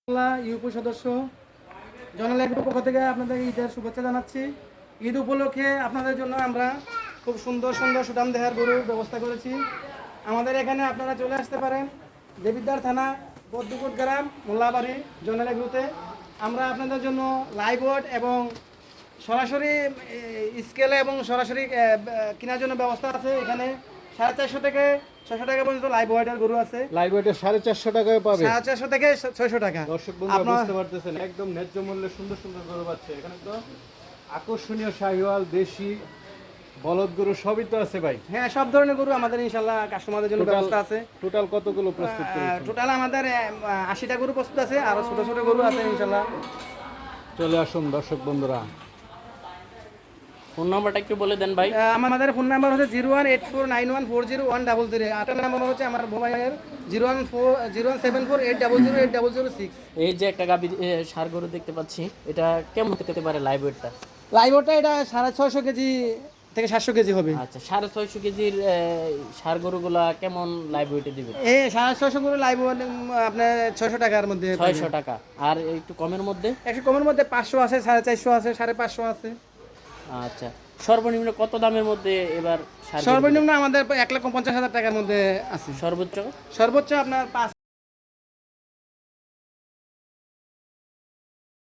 UP সদস্য জনাল এগ্রোর পক্ষ থেকে আপনাদের ঈদের শুভেচ্ছা জানাচ্ছি। ঈদ উপলক্ষে আপনাদের জন্য আমরা খুব সুন্দর সুন্দর সুঠাম দেহের গরুর ব্যবস্থা করেছি। আমাদের এখানে আপনারা চলে আসতে পারেন, দেবিদ্বার থানা, বদ্দুপুর গ্রাম, মোল্লাবাড়ি, জনাল এগ্রোতে। আমরা আপনাদের জন্য লাইভ ওয়েট এবং সরাসরি স্কেলে এবং সরাসরি কেনার জন্য ব্যবস্থা আছে। এখানে 450 থেকে 600 টাকা পর্যন্ত লাইভ ওয়েটের গরু আছে। লাইভ ওয়েটে 450 টাকায় পাবে। 450 থেকে 600 টাকা। দর্শক বন্ধুরা বুঝতে পারতেছেন, একদম ন্যায্য মূল্যে সুন্দর সুন্দর গরু পাচ্ছে। এখানে তো আকর্ষণীয় শাহিওয়াল, দেশি, বলদ গরু সবই তো আছে ভাই। হ্যাঁ, সব ধরনের গরু আমাদের ইনশাল্লাহ কাস্টমারদের জন্য ব্যবস্থা আছে। টোটাল কতগুলো প্রস্তুত করেছেন? টোটাল আমাদের 80টা গরু প্রস্তুত আছে, আর ছোট ছোট গরু আছে ইনশাল্লাহ। চলে আসুন দর্শক বন্ধুরা। ফোন নাম্বারটা একটু বলে দেন ভাই। আমাদের ফোন নাম্বার হচ্ছে 01849140100। আটার নাম্বার হচ্ছে আমার মোবাইলের 01748008006। এই যে একটা গাবি সার গরু দেখতে পাচ্ছি, এটা কেমন হতে পারে লাইভ ওয়েটটা? লাইভ ওটা এটা 650 কেজি থেকে 700 কেজি হবে। আচ্ছা, 650 কেজির সার গরুগুলা কেমন লাইভ ওয়েটে দিবে? 650 করে লাইভ আপনার 600 টাকার মধ্যে। 600 টাকা। আর একটু কমের মধ্যে? একটু কমের মধ্যে 500 আছে, 450 আছে, 550 আছে। আচ্ছা, সর্বনিম্ন কত দামের মধ্যে এবার সার গরু? সর্বনিম্ন আমাদের 1,50,000 টাকার মধ্যে আছে। সর্বোচ্চ? সর্বোচ্চ আপনার 5